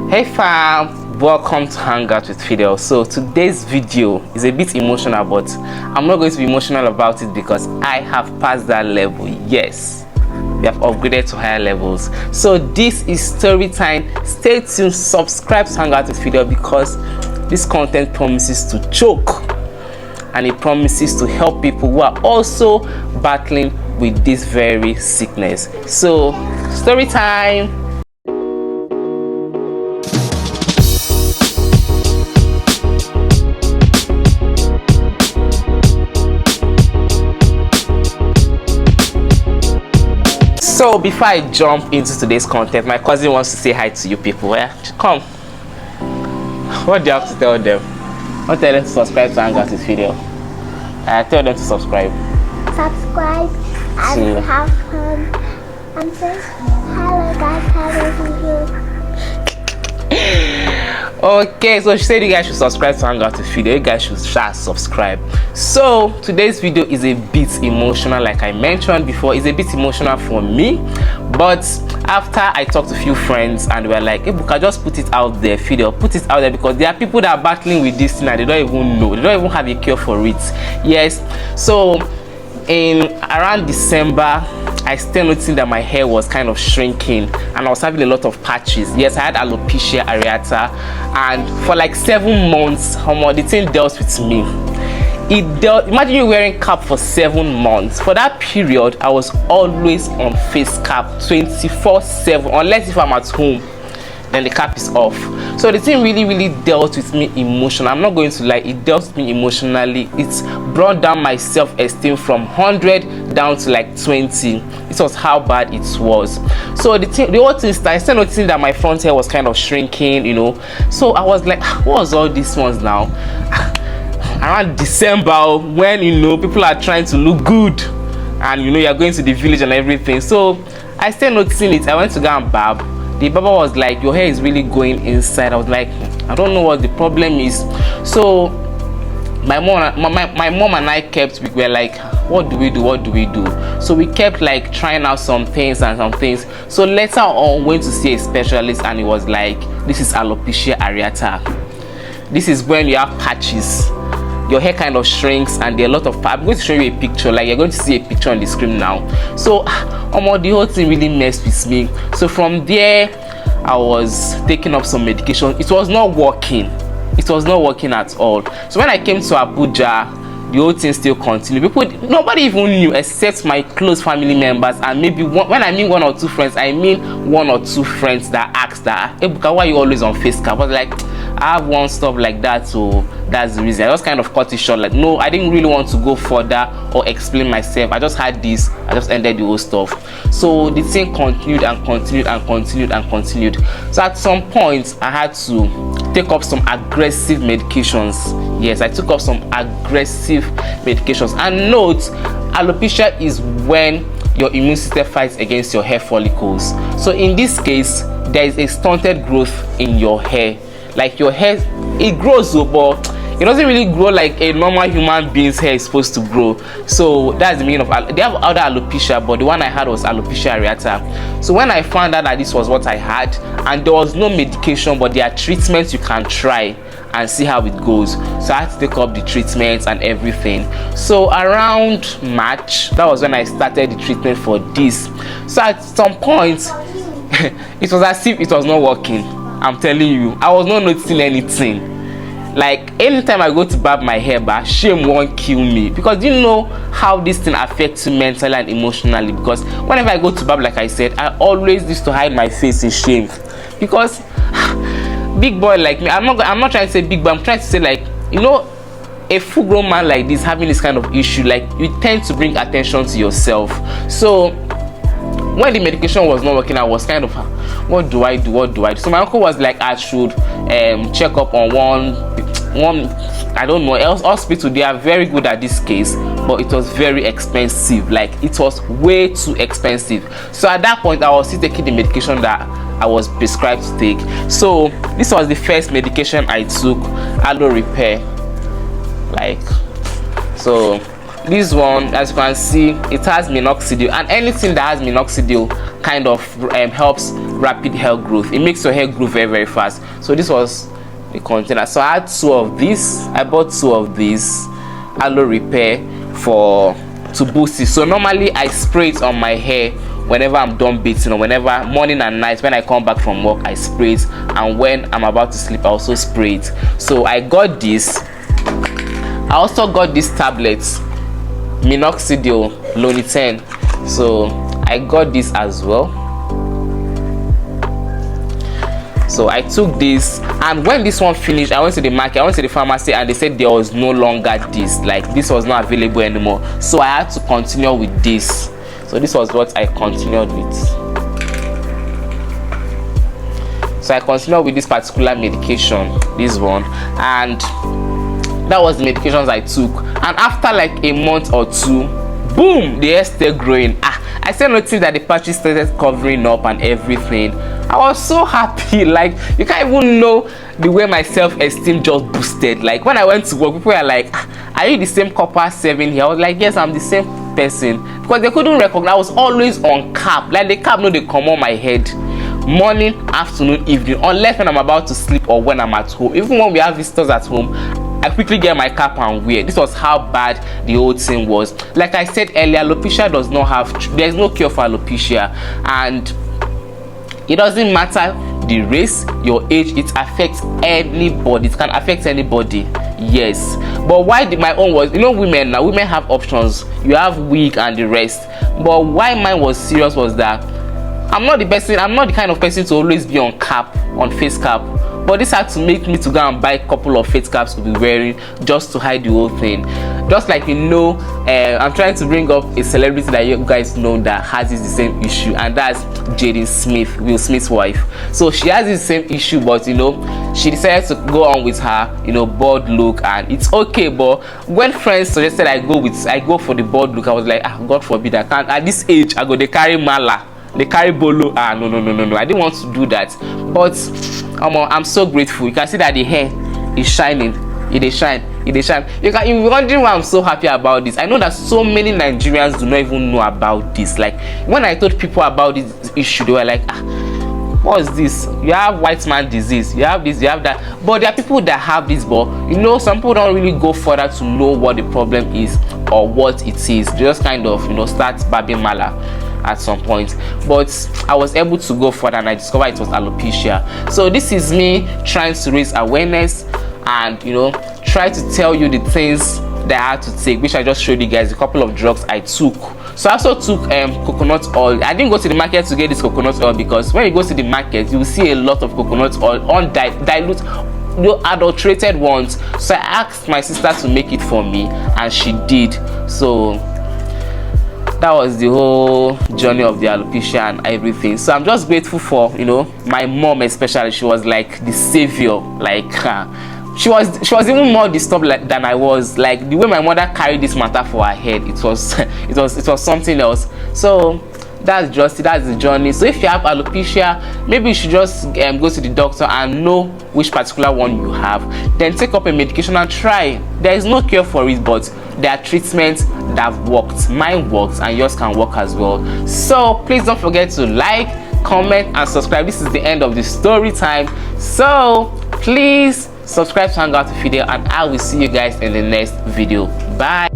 Hey fam, welcome to Hangout with Fidel. So today's video is a bit emotional, but I'm not going to be emotional about it because I have passed that level. Yes, we have upgraded to higher levels. So this is story time. Stay tuned, subscribe to Hangout with Fidel because this content promises to choke and it promises to help people who are also battling with this very sickness. So story time. So before I jump into today's content, my cousin wants to say hi to you people. Come. What do you have to tell them? I'll tell them to subscribe to Hangout with Fidel. Tell them to subscribe. Subscribe and have fun. And say hello guys, hello. Okay, so she said you guys should subscribe to Hangout with Fidel. You guys should subscribe. So today's video is a bit emotional, like I mentioned before. It's a bit emotional for me, but after I talked to a few friends and we're like, hey Buka, just put it out there, Fidel, put it out there, because there are people that are battling with this thing and they don't even know, they don't even have a cure for it. Yes, so in around December, I started noticing that my hair was kind of shrinking and I was having a lot of patches. Yes, I had alopecia areata, and for like 7 months, the thing dealt with me. Imagine you wearing cap for 7 months. For that period, I was always on face cap 24/7, unless if I'm at home, then the cap is off. So the thing really dealt with me emotionally. I'm not going to lie, it dealt with me emotionally. It's brought down my self-esteem from 100 down to like 20. This was how bad it was. So the whole thing started, I started noticing that my front hair was kind of shrinking, you know. So I was like, what was all these ones now? Around December, when people are trying to look good and you're going to the village and everything. So I started noticing it. I went to go and barb. The barber was like, your hair is really going inside. I was like, I don't know what the problem is. So my mom and I we were like, what do we do? So we kept like trying out some things. So later on, went to see a specialist and it was like, this is alopecia areata. This is when you have patches. Your hair kind of shrinks and there are a lot of I'm going to show you a picture, like you're going to see a picture on the screen now. So the whole thing really messed with me. So from there I was taking up some medication. It was not working at all. So when I came to Abuja, the whole thing still continued. Nobody even knew except my close family members and maybe when I mean 1 or 2 friends, I mean 1 or 2 friends that asked that, hey Buka, why are you always on face cap? I was like, I have one stuff like that, so that's the reason. I just kind of cut it short, like no, I didn't really want to go further or explain myself. I just had this, I just ended the whole stuff. So the thing continued. So at some point I had to take up some aggressive medications. Yes, I took up some aggressive medications. And note, alopecia is when your immune system fights against your hair follicles. So in this case, there is a stunted growth in your hair. Like your hair, it grows, but it doesn't really grow like a normal human being's hair is supposed to grow. So that's the meaning of they have other alopecia, but the one I had was alopecia areata. So when I found out that this was what I had and there was no medication, but there are treatments you can try and see how it goes. So I had to take up the treatments and everything. So around March, that was when I started the treatment for this. So at some point it was as if it was not working. I'm telling you, I was not noticing anything. Like anytime I go to barb my hair back, shame won't kill me, because you know how this thing affects you mentally and emotionally. Because whenever I go to barb, like I said, I always used to hide my face in shame, because big boy like me, I'm not trying to say big boy, I'm trying to say like, a full-grown man like this having this kind of issue, like you tend to bring attention to yourself. So when the medication was not working, I was kind of, what do I do? So my uncle was like, I should check up on one I don't know, hospital. They are very good at this case, but it was very expensive. Like it was way too expensive. So at that point I was still taking the medication that I was prescribed to take. So this was the first medication I took, Aloe Repair. Like, so this one, as you can see, it has minoxidil, and anything that has minoxidil kind of helps rapid hair growth. It makes your hair grow very, very fast. So this was the container. So I had 2 of these. I bought 2 of these aloe repair to boost it. So normally I spray it on my hair whenever I'm done bathing, or whenever, morning and night, when I come back from work, I spray it, and when I'm about to sleep, I also spray it. So I got this. I also got these tablets, minoxidil loniten. So I got this as well. So I took this, and when this one finished, I went to the market, I went to the pharmacy, and they said there was no longer this, like this was not available anymore. So I had to continue with this. So this was what I continued with. So I continued with this particular medication, this one, and that was the medications I took. And after like a month or 2, boom, the hair started growing. I still noticed that the patches started covering up and everything. I was so happy. Like, you can't even know the way my self-esteem just boosted. Like, when I went to work, people were like, are you the same copper 7 here? I was like, yes, I'm the same person, because they couldn't recognize. I was always on cap. Like, the cap, no, they come on my head morning, afternoon, evening, unless when I'm about to sleep or when I'm at home. Even when we have visitors at home, I quickly get my cap and wear. This was how bad the whole thing was. Like I said earlier, alopecia does not have, there's no cure for alopecia, and it doesn't matter the race, your age, it affects anybody. It can affect anybody, yes. But why my own was, you know, women now, women have options. You have wig and the rest. But why mine was serious was that I'm not the kind of person to always be on cap, on face cap. But this had to make me to go and buy a couple of face caps to be wearing just to hide the whole thing. Just like, you know, I'm trying to bring up a celebrity that you guys know that has the same issue, and that's Jaden Smith, Will Smith's wife. So she has the same issue, but you know, she decided to go on with her, you know, bald look, and it's okay. But when friends suggested I go for the bald look, I was like, God forbid, I can't. At this age, I go they carry mala. They carry bolo. No. I didn't want to do that. But I'm so grateful. You can see that the hair is shining. It shine. You can be wondering why I'm so happy about this. I know that so many Nigerians do not even know about this. Like, when I told people about this issue, they were like, what's this? You have white man disease, you have this, you have that. But there are people that have this, but you know, some people don't really go further to know what the problem is or what it is. They just kind of, you know, start babbing mala at some point. But I was able to go further, and I discovered it was alopecia. So this is me trying to raise awareness and, you know, try to tell you the things that I had to take, which I just showed you guys a couple of drugs I took. So I also took coconut oil. I didn't go to the market to get this coconut oil, because when you go to the market, you will see a lot of coconut oil on dilute, no adulterated ones. So I asked my sister to make it for me, and she did. So that was the whole journey of the alopecia and everything. So I'm just grateful for, you know, my mom especially. She was like the savior. Like she was even more disturbed than I was. Like, the way my mother carried this matter for her head, it was something else. So that's the journey. So if you have alopecia, maybe you should just go to the doctor and know which particular one you have, then take up a medication and try. There is no cure for it, but there are treatments that have worked. Mine works, and yours can work as well. So please don't forget to like, comment, and subscribe. This is the end of the story time, so please subscribe to Hangout video, and I will see you guys in the next video. Bye.